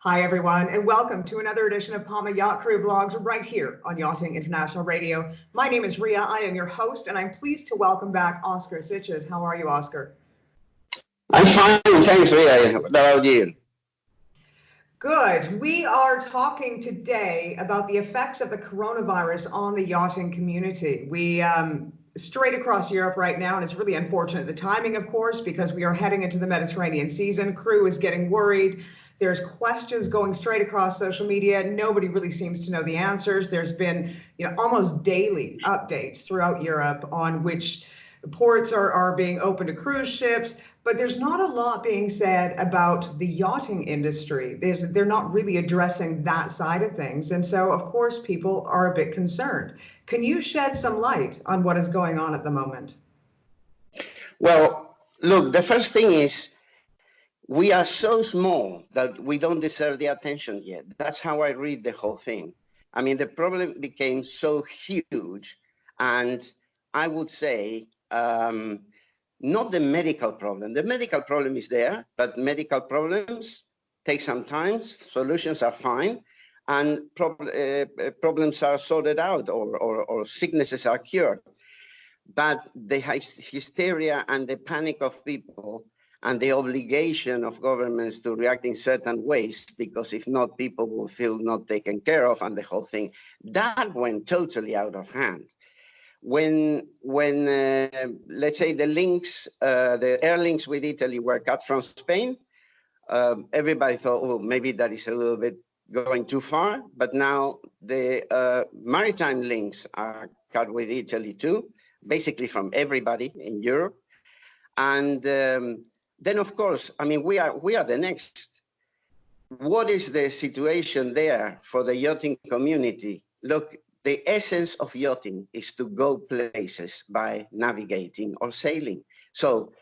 Hi, everyone, and welcome to another edition of Palma Yacht Crew Vlogs right here on Yachting International Radio. My name is Ria. I am your host, and I'm pleased to welcome back Oscar Siches. How are you, Oscar? I'm fine, thanks, Ria. How about you? Good. We are talking today about the effects of the coronavirus on the yachting community. We straight across Europe right now, and it's really unfortunate the timing, of course, because we are heading into the Mediterranean season. Crew is getting worried. There's questions going straight across social media. Nobody really seems to know the answers. There's been, almost daily updates throughout Europe on which ports are being open to cruise ships, but there's not a lot being said about the yachting industry. They're not really addressing that side of things. And so, of course, people are a bit concerned. Can you shed some light on what is going on at the moment? Well, look, the first thing is we are so small that we don't deserve the attention yet. That's how I read the whole thing. I mean, the problem became so huge, and I would say not the medical problem. The medical problem is there, but medical problems take some time. Solutions are fine, and problems are sorted out, or sicknesses are cured. But the hysteria and the panic of people and the obligation of governments to react in certain ways, because if not, people will feel not taken care of, and the whole thing, that went totally out of hand. When let's say the air links with Italy were cut from Spain, everybody thought, oh, maybe that is a little bit going too far. But now the maritime links are cut with Italy too, basically from everybody in Europe. And then, of course, I mean, we are the next. What is the situation there for the yachting community? Look, the essence of yachting is to go places by navigating or sailing. So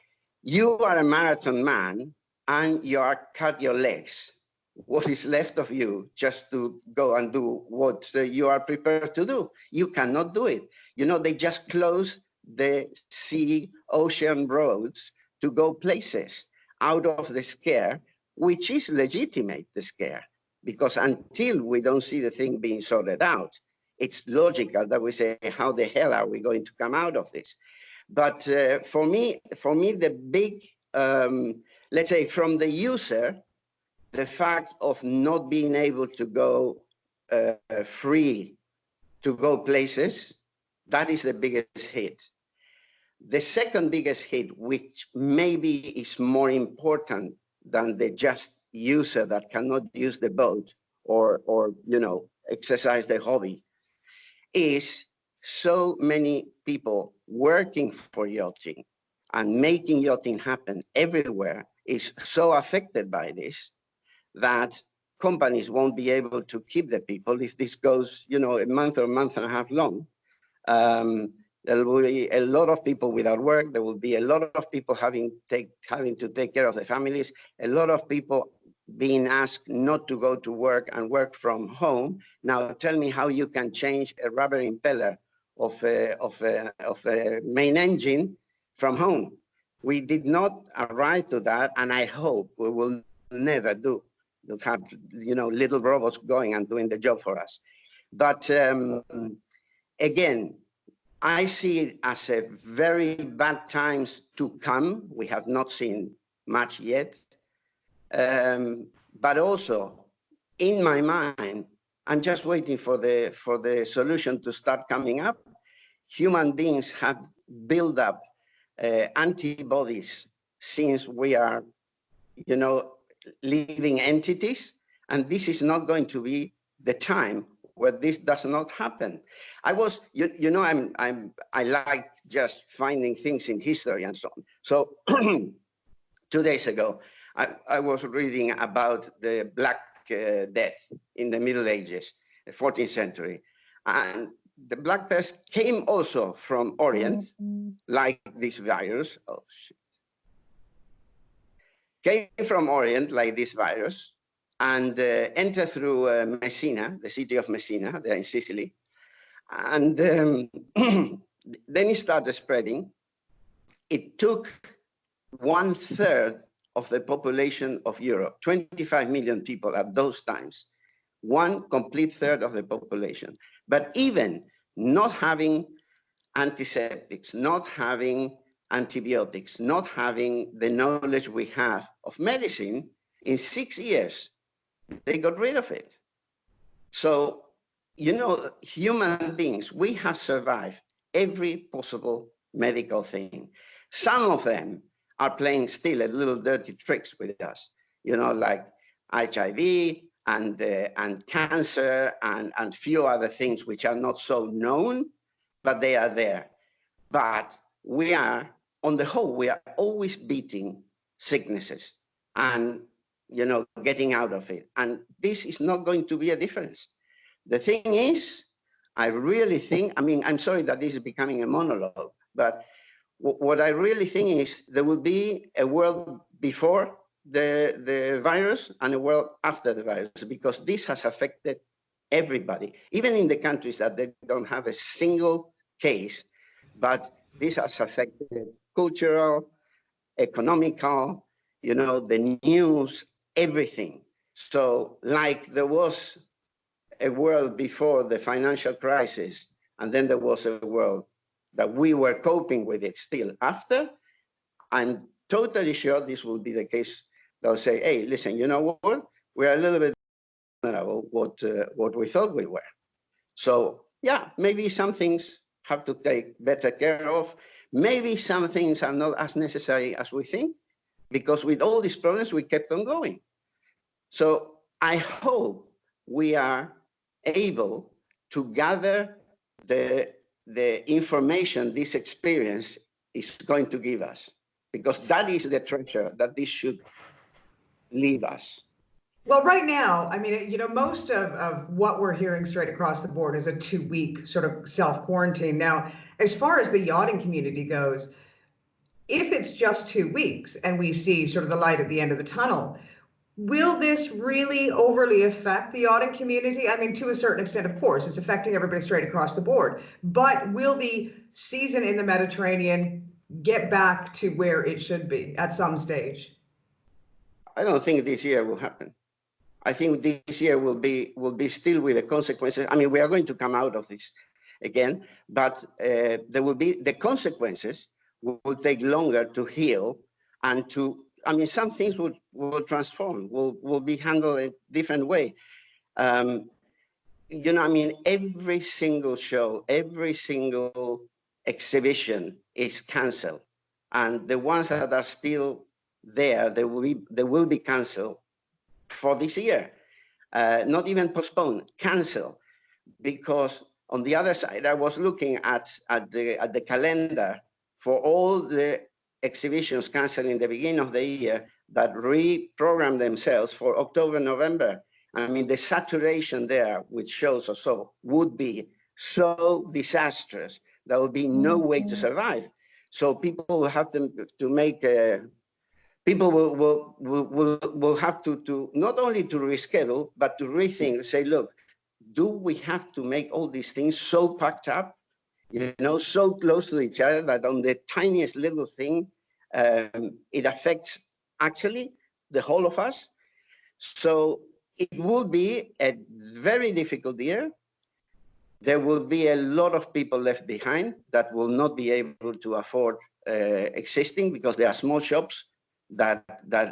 you are a marathon man and you are cut your legs. What is left of you just to go and do what you are prepared to do? You cannot do it. They just close the sea, ocean roads to go places out of the scare, which is legitimate, the scare, because until we don't see the thing being sorted out, it's logical that we say, how the hell are we going to come out of this? But for me, the big, let's say, from the user, the fact of not being able to go free to go places, that is the biggest hit. The second biggest hit, which maybe is more important than the just user that cannot use the boat or exercise the hobby, is so many people working for yachting and making yachting happen everywhere is so affected by this that companies won't be able to keep the people if this goes, a month or a month and a half long. There will be a lot of people without work. There will be a lot of people having to take care of their families. A lot of people being asked not to go to work and work from home. Now, tell me how you can change a rubber impeller of a main engine from home. We did not arrive to that, and I hope we will never do. We'll have little robots going and doing the job for us. But again, I see it as a very bad times to come. We have not seen much yet. But also, in my mind, I'm just waiting for the solution to start coming up. Human beings have built up antibodies since we are, living entities, and this is not going to be the time where this does not happen. I was, I like just finding things in history and so on. So 2 days ago, I was reading about the Black Death in the Middle Ages, the 14th century. And the Black Pest came also from Orient, like this virus. Oh, shit. Came from Orient, like this virus, and entered through Messina, the city of Messina, there in Sicily. And then it started spreading. It took 1/3 of the population of Europe, 25 million people at those times, one complete third of the population. But even not having antiseptics, not having antibiotics, not having the knowledge we have of medicine, in 6 years, they got rid of it. So, you know, human beings, we have survived every possible medical thing. Some of them are playing still a little dirty tricks with us, you know, like HIV and cancer and few other things which are not so known, but they are there. But we are, on the whole, we are always beating sicknesses and, you know, getting out of it. And this is not going to be a difference. The thing is, I really think, I mean, I'm sorry that this is becoming a monologue, but what I really think is there will be a world before the virus and a world after the virus, because this has affected everybody, even in the countries that they don't have a single case, but this has affected cultural, economical, you know, the news, everything. So like there was a world before the financial crisis, and then there was a world that we were coping with it still after, I'm totally sure this will be the case. They'll say, hey, listen, you know what? We're a little bit vulnerable what we thought we were. So yeah, maybe some things have to take better care of. Maybe some things are not as necessary as we think, because with all these problems, we kept on going. So I hope we are able to gather the information this experience is going to give us, because that is the treasure that this should leave us. Well, right now, I mean, you know, most of what we're hearing straight across the board is a 2-week sort of self-quarantine. Now, as far as the yachting community goes, if it's just 2 weeks and we see sort of the light at the end of the tunnel, will this really overly affect the yachting community? I mean, to a certain extent, of course, it's affecting everybody straight across the board. But will the season in the Mediterranean get back to where it should be at some stage? I don't think this year will happen. I think this year will be still with the consequences. I mean, we are going to come out of this again, but there will be the consequences will take longer to heal and to. I mean, some things will transform. Will be handled a different way. You know, I mean, every single show, every single exhibition is canceled, and the ones that are still there, they will be canceled for this year. Not even postponed, cancel, because on the other side, I was looking at the calendar for all the exhibitions canceled in the beginning of the year that reprogrammed themselves for October, November. I mean, the saturation there with shows or so would be so disastrous. There will be no way to survive. So people will have to make people will have to not only to reschedule, but to rethink, say, look, do we have to make all these things so packed up, you know, so close to each other that on the tiniest little thing, it affects actually the whole of us? So it will be a very difficult year. There will be a lot of people left behind that will not be able to afford existing, because there are small shops that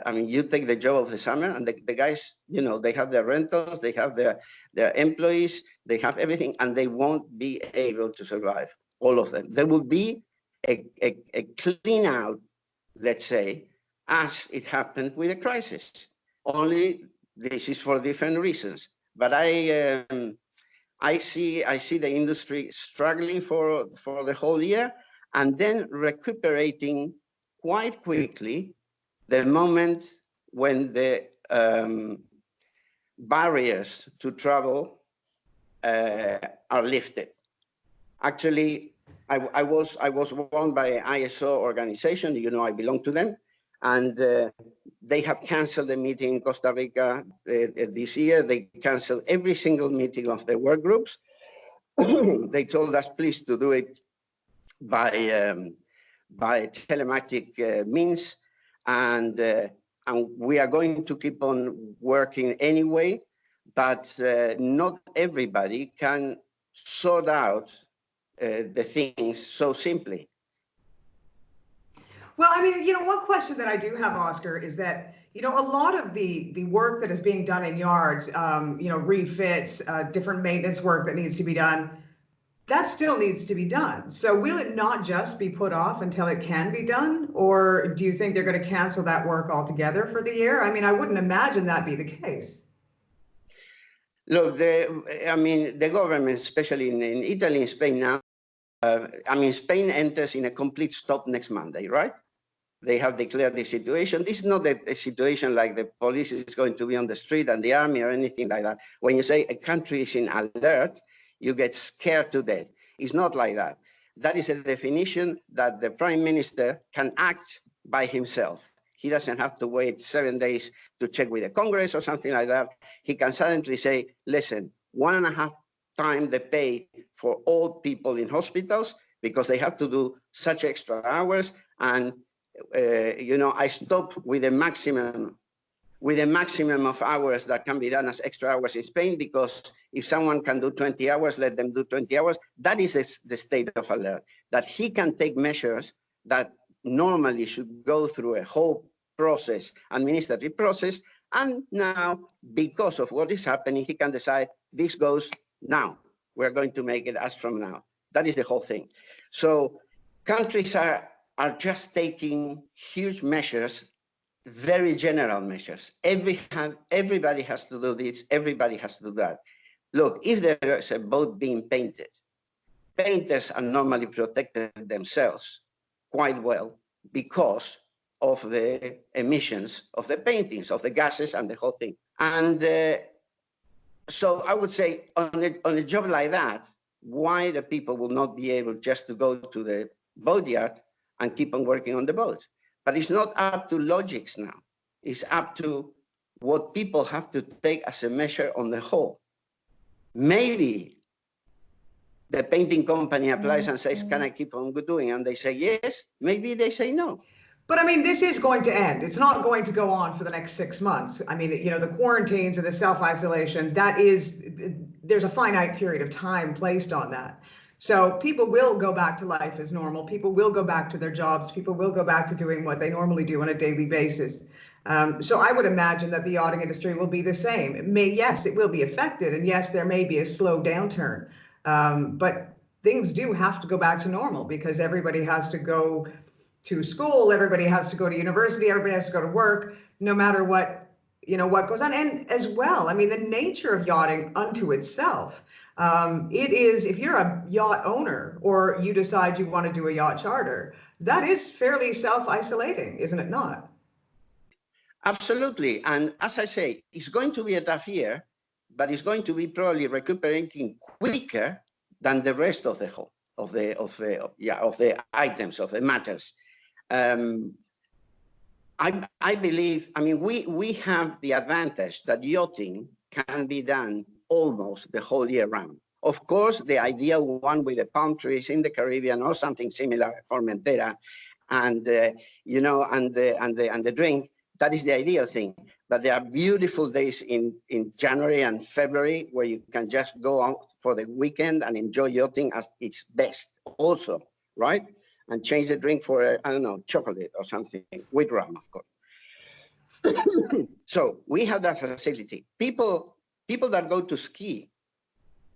I mean, you take the job of the summer, and the guys, you know, they have their rentals, they have their employees, they have everything, and they won't be able to survive, all of them. There will be a clean out, let's say, as it happened with the crisis. Only this is for different reasons. But I see the industry struggling for the whole year, and then recuperating quite quickly the moment when the barriers to travel are lifted. Actually, I was warned by an ISO organization, you know, I belong to them, and they have canceled the meeting in Costa Rica this year. They canceled every single meeting of the work groups. They told us, please, to do it by telematic means, and and we are going to keep on working anyway, but not everybody can sort out the things so simply. Well, I mean, one question that I do have, Oscar, is that, a lot of the work that is being done in yards, refits, different maintenance work that needs to be done, that still needs to be done. So will it not just be put off until it can be done? Or do you think they're going to cancel that work altogether for the year? I mean, I wouldn't imagine that'd be the case. Look, the government, especially in Italy and Spain now, Spain enters in a complete stop next Monday, right? They have declared the situation. This is not a situation like the police is going to be on the street and the army or anything like that. When you say a country is in alert, you get scared to death. It's not like that. That is a definition that the prime minister can act by himself. He doesn't have to wait 7 days to check with the Congress or something like that. He can suddenly say, listen, 1.5 times the pay for all people in hospitals because they have to do such extra hours, and I stop with a maximum of hours that can be done as extra hours in Spain, because if someone can do 20 hours, let them do 20 hours. That is the state of alert, that he can take measures that normally should go through a whole process, administrative process. And now, because of what is happening, he can decide this goes now. We're going to make it as from now. That is the whole thing. So countries are just taking huge measures, very general measures. Everybody has to do this, everybody has to do that. Look, if there is a boat being painted, painters are normally protected themselves quite well because of the emissions of the paintings, of the gases and the whole thing. And so I would say on a job like that, why the people will not be able just to go to the boatyard and keep on working on the boat? But it's not up to logics now. It's up to what people have to take as a measure on the whole. Maybe the painting company applies and says, can I keep on doing? And they say yes. Maybe they say no. But I mean, this is going to end. It's not going to go on for the next 6 months. I mean, the quarantines and the self-isolation, there's a finite period of time placed on that. So people will go back to life as normal. People will go back to their jobs. People will go back to doing what they normally do on a daily basis. So I would imagine that the yachting industry will be the same. Yes, it will be affected. And yes, there may be a slow downturn. But things do have to go back to normal because everybody has to go to school, everybody has to go to university, everybody has to go to work, no matter what goes on. And as well, I mean, the nature of yachting unto itself, it is, if you're a yacht owner or you decide you want to do a yacht charter, that is fairly self-isolating, isn't it not? Absolutely. And as I say, it's going to be a tough year, but it's going to be probably recuperating quicker than the rest of the whole of the items, of the matters. I believe, I mean, we have the advantage that yachting can be done almost the whole year round. Of course, the ideal one with the palm trees in the Caribbean or something similar, Formentera, and and the drink, that is the ideal thing. But there are beautiful days in January and February where you can just go out for the weekend and enjoy yachting as its best also, right? And change the drink for, I don't know, chocolate or something, with rum, of course. So we have that facility. People that go to ski,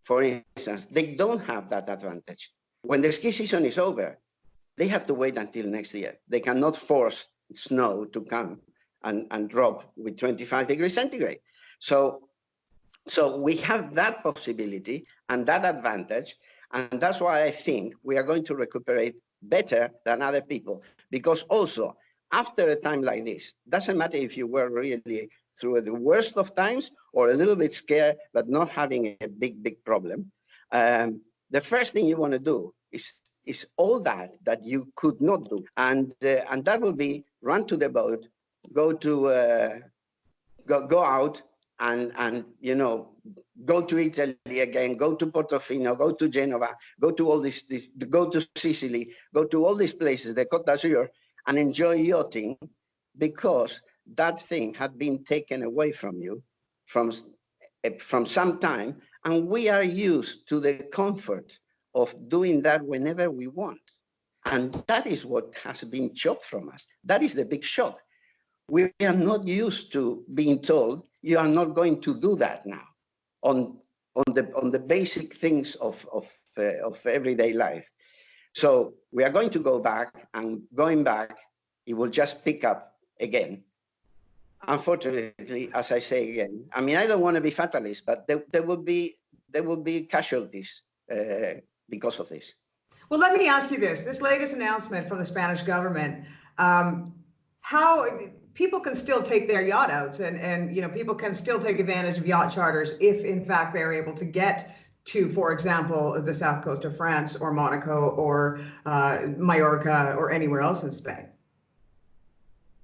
for instance, they don't have that advantage. When the ski season is over, they have to wait until next year. They cannot force snow to come and drop with 25 degrees centigrade. So we have that possibility and that advantage. And that's why I think we are going to recuperate better than other people. Because also, after a time like this, doesn't matter if you were really through the worst of times or a little bit scared, but not having a big problem. The first thing you want to do is all that you could not do. And that will be run to the boat, go out and go to Italy again, go to Portofino, go to Genova, go to all this, go to Sicily, go to all these places, the Côte d'Azur, and enjoy yachting, because that thing had been taken away from you from some time, and we are used to the comfort of doing that whenever we want. And that is what has been chopped from us. That is the big shock. We are not used to being told, you are not going to do that now on the basic things of everyday life. So we are going to go back, and going back, it will just pick up again. Unfortunately, as I say again, I mean, I don't want to be fatalist, but there will be casualties because of this. Well, let me ask you this. This latest announcement from the Spanish government, how people can still take their yacht outs and people can still take advantage of yacht charters if in fact they're able to get to, for example, the south coast of France or Monaco or Mallorca or anywhere else in Spain.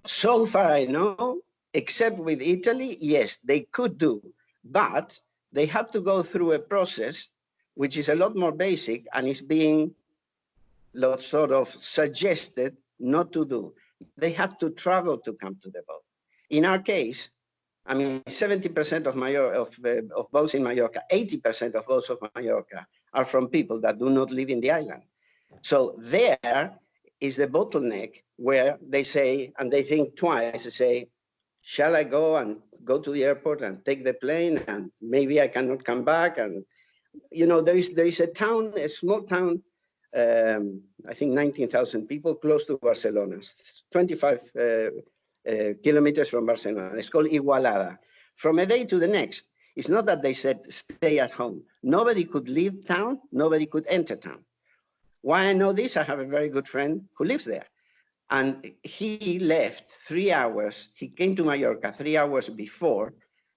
So far I know, except with Italy, yes, they could do, but they have to go through a process which is a lot more basic and is being sort of suggested not to do. They have to travel to come to the boat. In our case, I mean, 70% of boats in Mallorca, 80% of boats of Mallorca are from people that do not live in the island. So there is the bottleneck where they say, and they think twice, they say, shall I go to the airport and take the plane, and maybe I cannot come back? And there is a town, a small town, I think 19,000 people, close to Barcelona, 25 kilometers from Barcelona. It's called Igualada. From a day to the next, it's not that they said stay at home. Nobody could leave town, nobody could enter town. Why I know this? I have a very good friend who lives there. And he left 3 hours. He came to Mallorca 3 hours before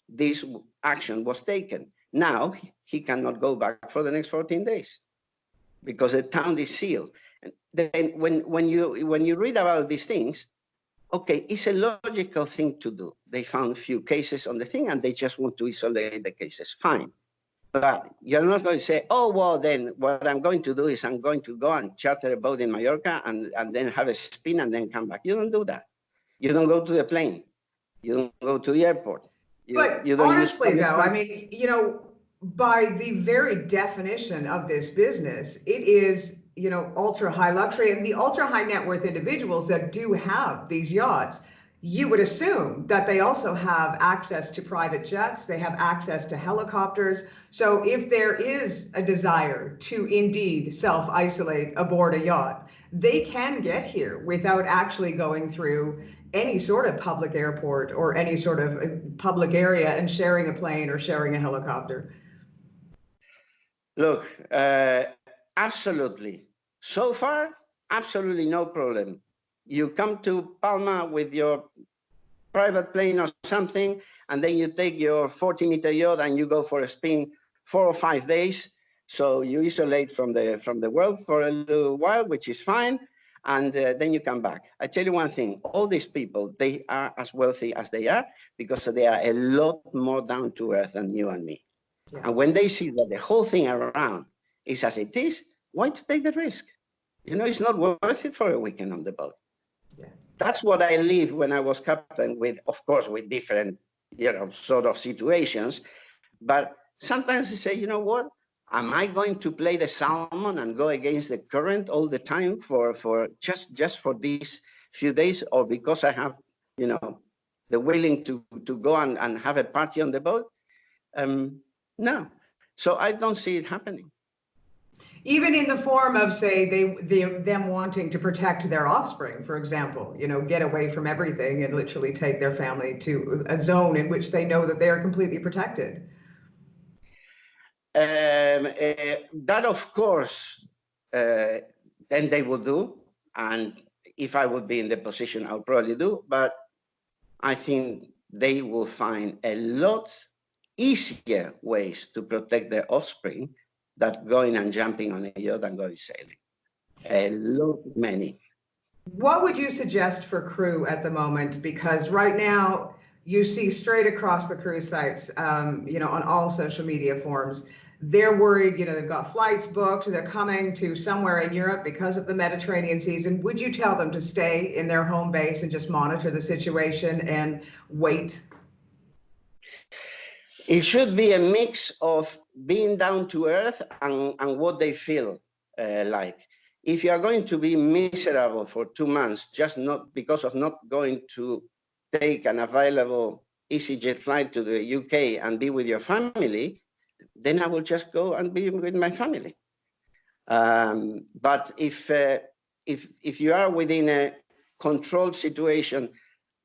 this action was taken. Now he cannot go back for the next 14 days because the town is sealed. And then when you read about these things, okay, it's a logical thing to do. They found a few cases on the thing and they just want to isolate the cases. Fine. But you're not going to say, oh, well, then what I'm going to do is I'm going to go and charter a boat in Mallorca and then have a spin and then come back. You don't do that. You don't go to the plane. You don't go to the airport. But you don't use honestly, though, I transport. mean, by the very definition of this business, it is, ultra high luxury, and the ultra high net worth individuals that do have these yachts, you would assume that they also have access to private jets, they have access to helicopters. So if there is a desire to indeed self-isolate aboard a yacht, they can get here without actually going through any sort of public airport or any sort of public area and sharing a plane or sharing a helicopter. Look, absolutely. So far, absolutely no problem. You come to Palma with your private plane or something, and then you take your 40-meter yacht and you go for a spin 4 or 5 days. So you isolate from the world for a little while, which is fine, and then you come back. I tell you one thing: all these people, they are as wealthy as they are because they are a lot more down to earth than you and me. Yeah. And when they see that the whole thing around is as it is, why to take the risk? It's not worth it for a weekend on the boat. Yeah. That's what I lived when I was captain with, of course, with different, sort of situations. But sometimes you say, you know what? Am I going to play the salmon and go against the current all the time for just for these few days, or because I have, the willing to go and have a party on the boat? No. So I don't see it happening. Even in the form of, say, them wanting to protect their offspring, for example, get away from everything and literally take their family to a zone in which they know that they are completely protected. That, of course, then they will do. And if I would be in the position, I'll probably do. But I think they will find a lot easier ways to protect their offspring than going and jumping on a yacht and going sailing. A lot, many. What would you suggest for crew at the moment? Because right now you see straight across the cruise sites, on all social media forums, They're worried, they've got flights booked, they're coming to somewhere in Europe because of the Mediterranean season. Would you tell them to stay in their home base and just monitor the situation and wait? It should be a mix of being down to earth and what they feel like. If you are going to be miserable for 2 months, just not because of not going to take an available EasyJet flight to the UK and be with your family, then I will just go and be with my family. But if you are within a controlled situation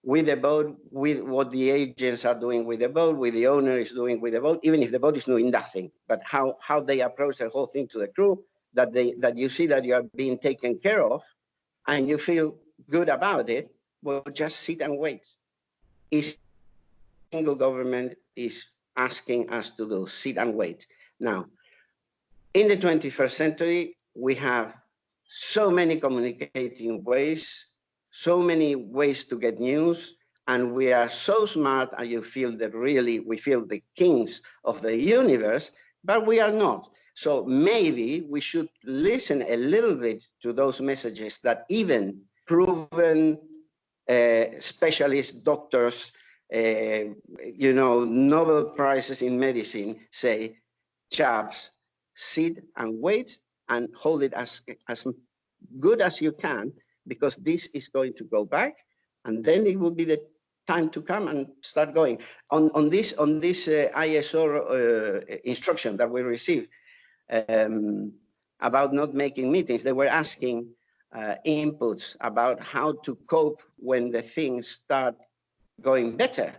with the boat, with what the agents are doing with the boat, with the owner is doing with the boat, even if the boat is doing nothing, but how they approach the whole thing to the crew, that you see that you are being taken care of, and you feel good about it, well, just sit and wait. Is single government is asking us to do, sit and wait. Now, in the 21st century, we have so many communicating ways, so many ways to get news, and we are so smart, and you feel that really we feel the kings of the universe, but we are not. So maybe we should listen a little bit to those messages that even proven specialists, doctors, Nobel Prizes in medicine say, chaps, sit and wait and hold it as good as you can, because this is going to go back, and then it will be the time to come and start going. On this ISO instruction that we received about not making meetings, they were asking inputs about how to cope when the things start going better.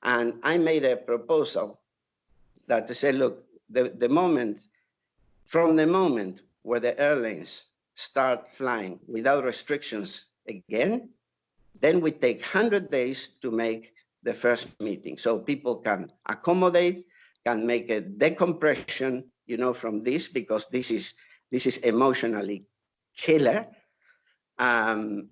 And I made a proposal that to say, look, from the moment where the airlines start flying without restrictions again, then we take 100 days to make the first meeting. So people can accommodate, can make a decompression, from this, because this is emotionally killer. And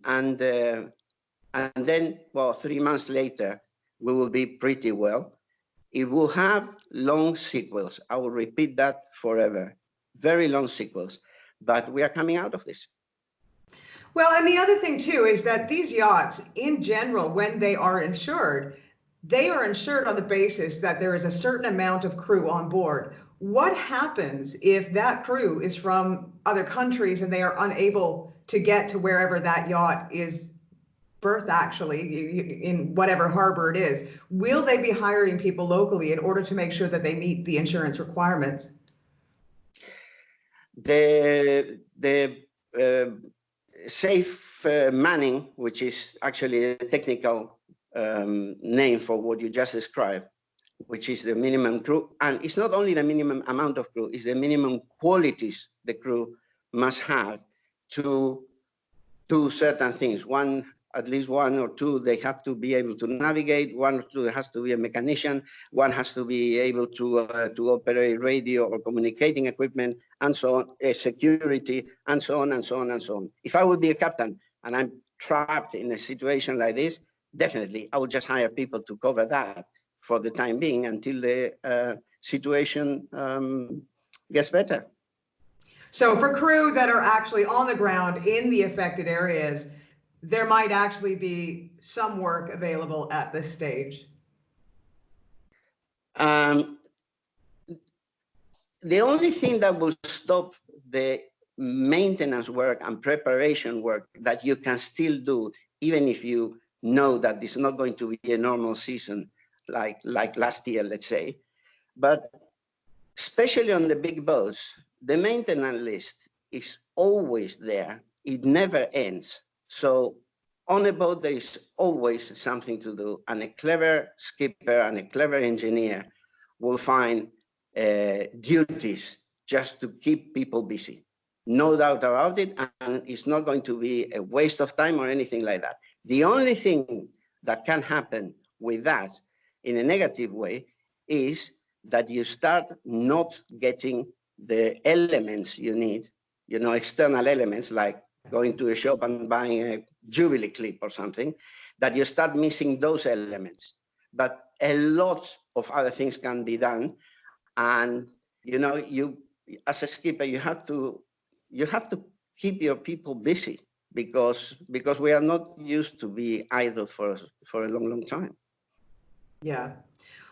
then, well, 3 months later, we will be pretty well. It will have long sequels. I will repeat that forever. Very long sequels. But we are coming out of this. Well, and the other thing too is that these yachts, in general, when they are insured on the basis that there is a certain amount of crew on board. What happens if that crew is from other countries and they are unable to get to wherever that yacht is berthed, actually, in whatever harbor it is? Will they be hiring people locally in order to make sure that they meet the insurance requirements? The safe manning, which is actually a technical name for what you just described, which is the minimum crew. And it's not only the minimum amount of crew, it's the minimum qualities the crew must have to do certain things. At least one or two, they have to be able to navigate. One or two, there has to be a mechanician. One has to be able to operate radio or communicating equipment, and so on, security, and so on, and so on, and so on. If I would be a captain and I'm trapped in a situation like this, definitely I would just hire people to cover that for the time being until the situation gets better. So for crew that are actually on the ground in the affected areas, there might actually be some work available at this stage. The only thing that will stop the maintenance work and preparation work that you can still do, even if you know that it's not going to be a normal season like last year, let's say, but especially on the big boats, the maintenance list is always there. It never ends. So on a boat, there is always something to do, and a clever skipper and a clever engineer will find duties just to keep people busy. No doubt about it, and it's not going to be a waste of time or anything like that. The only thing that can happen with that in a negative way is that you start not getting the elements you need, external elements like going to a shop and buying a Jubilee clip or something, that you start missing those elements. But a lot of other things can be done. And You know, you as a skipper, you have to keep your people busy because we are not used to be idle for a long, long time. Yeah.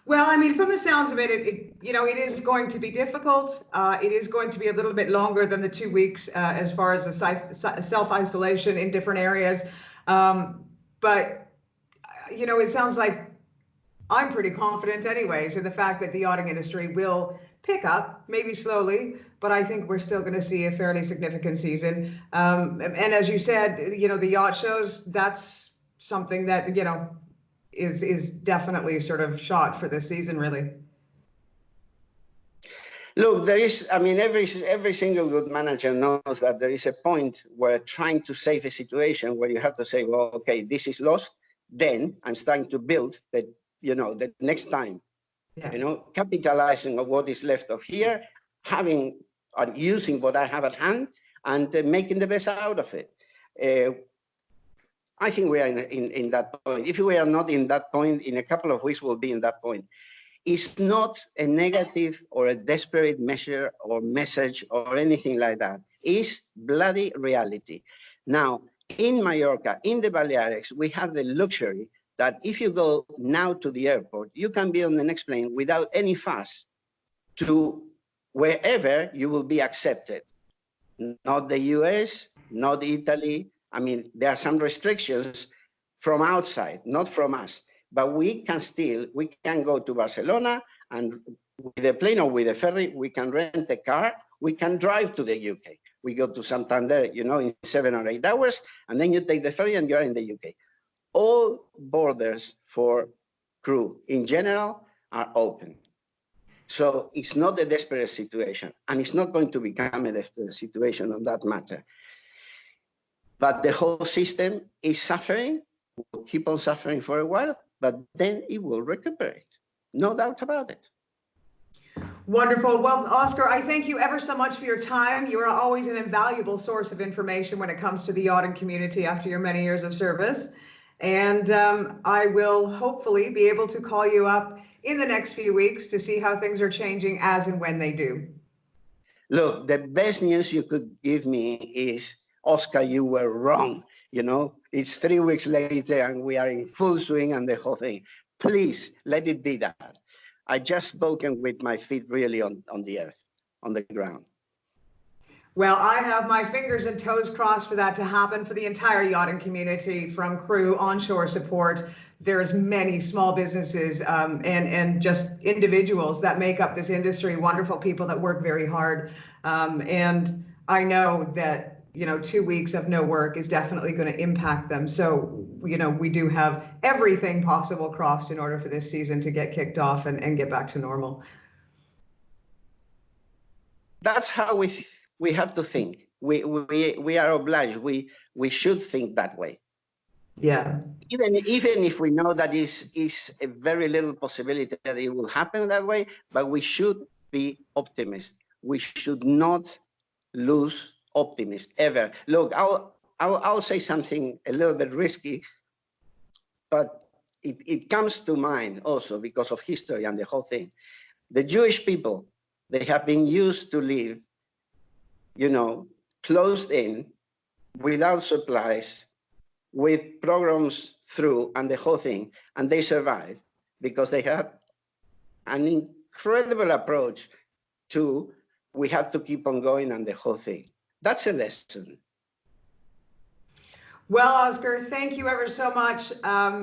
Well, I mean, from the sounds of it, it is going to be difficult. It is going to be a little bit longer than the 2 weeks as far as the self-isolation in different areas. But, it sounds like I'm pretty confident anyways in the fact that the yachting industry will pick up, maybe slowly, but I think we're still going to see a fairly significant season. And as you said, the yacht shows, that's something that, is definitely sort of shot for this season, really. Look, there is, I mean, every single good manager knows that there is a point where trying to save a situation where you have to say, well, okay, this is lost. Then I'm starting to build the next time, Yeah. capitalizing on what is left of here, having using what I have at hand and making the best out of it. I think we are in that point. If we are not in that point, in a couple of weeks, we'll be in that point. It's not a negative or a desperate measure or message or anything like that. It's bloody reality. Now, in Mallorca, in the Balearics, we have the luxury that if you go now to the airport, you can be on the next plane without any fuss to wherever you will be accepted. Not the US, not Italy. I mean, there are some restrictions from outside, not from us. But we can go to Barcelona and with a plane or with a ferry, we can rent a car, we can drive to the UK. We go to Santander, in 7 or 8 hours, and then you take the ferry and you're in the UK. All borders for crew in general are open. So it's not a desperate situation, and it's not going to become a desperate situation on that matter. But the whole system is suffering, will keep on suffering for a while, but then it will recuperate. No doubt about it. Wonderful. Well, Oscar, I thank you ever so much for your time. You are always an invaluable source of information when it comes to the yachting community after your many years of service. And I will hopefully be able to call you up in the next few weeks to see how things are changing as and when they do. Look, the best news you could give me is, Oscar, you were wrong. It's 3 weeks later and we are in full swing and the whole thing. Please let it be that. I just spoken with my feet really on the earth, on the ground. Well, I have my fingers and toes crossed for that to happen for the entire yachting community, from crew, onshore support. There's many small businesses and just individuals that make up this industry, wonderful people that work very hard. And I know that, 2 weeks of no work is definitely going to impact them. So, we do have everything possible crossed in order for this season to get kicked off and get back to normal. That's how we have to think. We are obliged. We should think that way. Yeah. Even if we know that is a very little possibility that it will happen that way, but we should be optimists. We should not lose optimism ever. Look, I'll say something a little bit risky, but it comes to mind also because of history and the whole thing. The Jewish people, they have been used to live, closed in, without supplies, with programs through and the whole thing, and they survived because they had an incredible approach to, we have to keep on going and the whole thing. That's a lesson. Well, Oscar, thank you ever so much.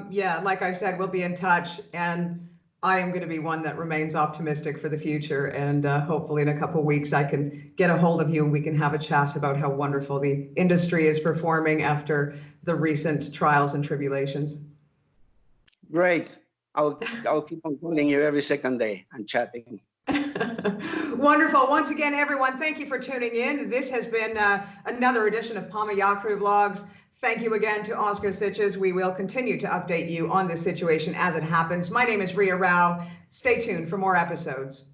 Yeah, like I said, we'll be in touch, and I am going to be one that remains optimistic for the future. And hopefully in a couple of weeks, I can get a hold of you and we can have a chat about how wonderful the industry is performing after the recent trials and tribulations. Great. I'll keep on calling you every second day and chatting. Wonderful. Once again, everyone, thank you for tuning in. This has been another edition of Palma Yacht Crew Vlogs. Thank you again to Oscar Siches. We will continue to update you on this situation as it happens. My name is Ria Rao. Stay tuned for more episodes.